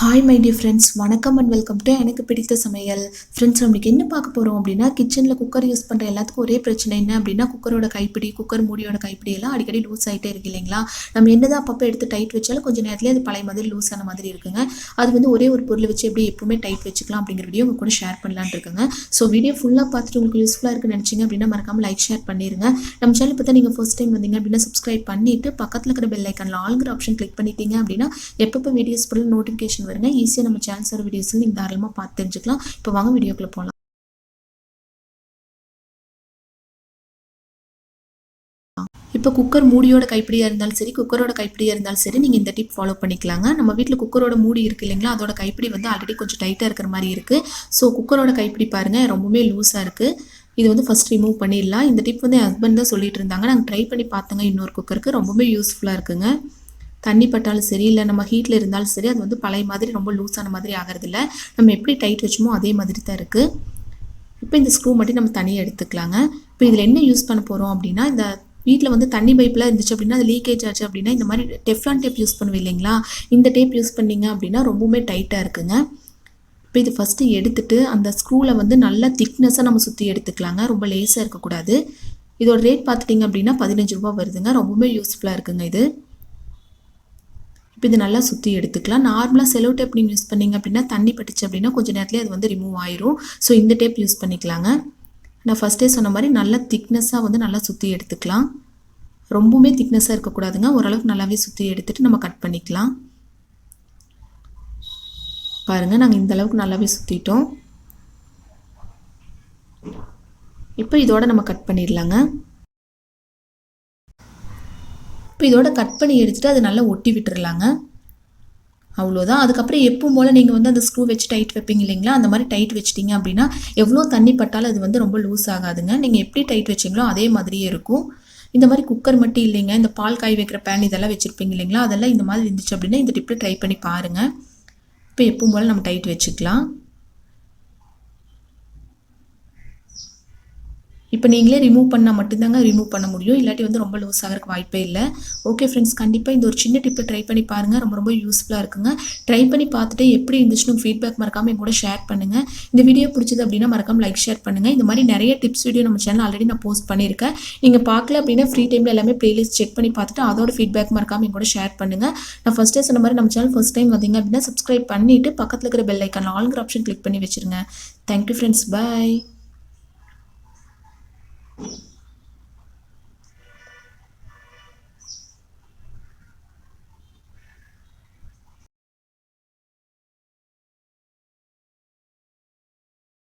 Hi my dear friends, வணக்கம் and welcome to எனக்கு பிடித்த சமையல். ஃப்ரெண்ட்ஸ், நம்மளுக்கு என்ன பார்க்க போகிறோம் அப்படின்னா, கிச்சனில் குக்கர் யூஸ் பண்ணுற எல்லாத்துக்கும் ஒரே பிரச்சனை என்ன அப்படின்னா, குக்கரோட கைப்பிடி, குக்கர் மூடியோட கைப்பிடி எல்லாம் அடிக்கடி லூஸ் ஆகிட்டே இருக்கு இல்லைங்களா? நம்ம என்னதான் அப்பப்போ எடுத்து டைட் வச்சாலும் கொஞ்சம் நேரத்துலேயே அது பழைய மாதிரி லூஸ் ஆன மாதிரி இருக்குங்க. அது வந்து ஒரே ஒரு பொருளை வச்சு எப்படி எப்பவுமே டைட் வச்சுக்கலாம் அப்படிங்கிற வீடியோ உங்க கூட ஷேர் பண்ணலான்னு இருக்குங்க. ஸோ வீடியோ ஃபுல்லாக பார்த்துட்டு உங்களுக்கு யூஸ்ஃபுல்லாக இருக்குன்னு நினச்சிங்க அப்படின்னா மறக்காமல் லைக் ஷேர் பண்ணிடுங்க. நம்ம சேனல் பார்த்தா நீங்கள் ஃபர்ஸ்ட் டைம் வந்தீங்க அப்படின்னா சப்ஸ்கிரைப் பண்ணிவிட்டு பக்கத்தில் இருக்கிற பெல் ஐக்கானில் ஆல்கிற ஆப்ஷன் கிளிக் பண்ணிட்டீங்க அப்படின்னா எப்பப்போ வீடியோஸ் போட நோட்டிஃபிகேஷன் வருங்க. ஈஸியாக நம்ம சேனல்ஸோட வீடியோஸ் நீங்கள் தாராளமாக பார்த்து தெரிஞ்சுக்கலாம். இப்போ வாங்க வீடியோக்குள்ள போகலாம். இப்போ குக்கர் மூடியோட கைப்பிடியாக இருந்தாலும் சரி, குக்கரோட கைப்பிடியாக இருந்தாலும் சரி, நீங்கள் இந்த டிப் ஃபாலோ பண்ணிக்கலாங்க. நம்ம வீட்டில் குக்கரோட மூடி இருக்குது இல்லைங்களா, அதோட கைப்பிடி வந்து ஆல்ரெடி கொஞ்சம் டைட்டாக இருக்கிற மாதிரி இருக்குது. ஸோ குக்கரோட கைப்பிடி பாருங்கள் ரொம்பவே லூஸாக இருக்குது. இது வந்து ஃபஸ்ட் ரிமூவ் பண்ணிடலாம். இந்த டிப் வந்து என் ஹஸ்பண்ட் தான் சொல்லிட்டு இருந்தாங்க. நாங்கள் ட்ரை பண்ணி பார்த்தோங்க. இன்னொரு குக்கருக்கு ரொம்பவே யூஸ்ஃபுல்லாக இருக்குங்க. தண்ணி பட்டாலும் சரி, இல்லை நம்ம ஹீட்டில் இருந்தாலும் சரி, அது வந்து பழைய மாதிரி ரொம்ப லூஸான மாதிரி ஆகிறதில்ல. நம்ம எப்படி டைட் வச்சோமோ அதே மாதிரி தான் இருக்குது. இப்போ இந்த ஸ்க்ரூ மட்டும் நம்ம தனியாக எடுத்துக்கலாங்க. இப்போ இதில் என்ன யூஸ் பண்ண போகிறோம் அப்படின்னா, இந்த வீட்டில் வந்து தண்ணி பைப்பில் இருந்துச்சு அப்படின்னா அது லீக்கேஜ் ஆச்சு அப்படின்னா இந்த மாதிரி டெஃப்லான் டேப் யூஸ் பண்ணுவோம் இல்லைங்களா, இந்த டேப் யூஸ் பண்ணிங்க அப்படின்னா ரொம்பவுமே டைட்டாக இருக்குங்க. இப்போ இது ஃபஸ்ட்டு எடுத்துகிட்டு அந்த ஸ்க்ரூவில் வந்து நல்லா திக்னஸாக நம்ம சுற்றி எடுத்துக்கலாங்க. ரொம்ப லேஸாக இருக்கக்கூடாது. இதோட ரேட் பார்த்துட்டிங்க அப்படின்னா 15 ரூபா வருதுங்க. ரொம்பவுமே யூஸ்ஃபுல்லாக இருக்குங்க இது. இப்போ இது நல்லா சுற்றி எடுத்துக்கலாம். நார்மலாக செலோ டேப் நீங்கள் யூஸ் பண்ணிங்க அப்படின்னா தண்ணி பட்டுச்சு அப்படின்னா கொஞ்சம் நேரத்துலேயே அது வந்து ரிமூவ் ஆயிரும். ஸோ இந்த டேப் யூஸ் பண்ணிக்கலாங்க. நான் ஃபஸ்ட்டே சொன்ன மாதிரி நல்லா திக்னஸாக வந்து நல்லா சுற்றி எடுத்துக்கலாம். ரொம்பவுமே திக்னஸாக இருக்கக்கூடாதுங்க. ஓரளவுக்கு நல்லாவே சுற்றி எடுத்துகிட்டு நம்ம கட் பண்ணிக்கலாம். பாருங்கள், நாங்கள் இந்த அளவுக்கு நல்லாவே சுற்றிட்டோம். இப்போ இதோட நம்ம கட் பண்ணிடலாங்க. இப்போ இதோட கட் பண்ணி எடுத்துகிட்டு அதை நல்லா ஒட்டி விட்டுறலாங்க. அவ்வளோதான். அதுக்கப்புறம் எப்பவும் போல் நீங்கள் வந்து அந்த ஸ்க்ரூ வச்சு டைட் வைப்பீங்க இல்லைங்களா, அந்த மாதிரி டைட் வச்சிட்டிங்க அப்படின்னா எவ்வளோ தண்ணி பட்டாலும் அது வந்து ரொம்ப லூஸ் ஆகாதுங்க. நீங்கள் எப்படி டைட் வச்சிங்களோ அதே மாதிரியே இருக்கும். இந்த மாதிரி குக்கர் மட்டும் இல்லைங்க, இந்த பால் காய் வைக்கிற பேன் இதெல்லாம் வச்சுருப்பீங்க இல்லைங்களா, அதெல்லாம் இந்த மாதிரி இருந்துச்சு அப்படின்னா இந்த டிப்பில் ட்ரை பண்ணி பாருங்கள். இப்போ எப்பவும் போல் நம்ம டைட் வச்சுக்கலாம். இப்போ நீங்களே ரிமூவ் பண்ணால் மட்டும்தாங்க ரிமூவ் பண்ண முடியும். இல்லாட்டி வந்து ரொம்ப லூஸ் ஆகிறதுக்கு வாய்ப்பே இல்லை. ஓகே ஃப்ரெண்ட்ஸ், கண்டிப்பாக இந்த ஒரு சின்ன டிப்பை ட்ரை பண்ணி பாருங்கள். ரொம்ப ரொம்ப யூஸ்ஃபுல்லாக இருக்குங்க. ட்ரை பண்ணி பார்த்துட்டு எப்படி இருந்துச்சுன்னு ஃபீட்பேக் மறக்காமல் என் கூட ஷேர் பண்ணுங்கள். இந்த வீடியோ பிடிச்சது அப்படின்னா மறக்காமல் லைக் ஷேர் பண்ணுங்கள். இந்த மாதிரி நிறைய டிப்ஸ் வீடியோ நம்ம சேனல் ஆல்ரெடி நான் போஸ்ட் பண்ணியிருக்கேன். நீங்கள் பார்க்கல அப்படின்னா ஃப்ரீ டைமில் எல்லாமே ப்ளேலிஸ்ட் செக் பண்ணி பார்த்துட்டு அதோட ஃபீட்பேக் மறக்காமல் என் கூட ஷேர் பண்ணுங்கள். நான் ஃபஸ்ட்டே சொன்ன மாதிரி நம்ம சேனல் ஃபஸ்ட் டைம் வந்தீங்க அப்படின்னா சப்ஸ்கிரைப் பண்ணிவிட்டு பக்கத்தில் இருக்கிற பெல் ஐக்கான் ஆல்கிற ஆப்ஷன் கிளிக் பண்ணி வச்சுருங்க. தேங்க்யூ ஃப்ரெண்ட்ஸ், பாய்.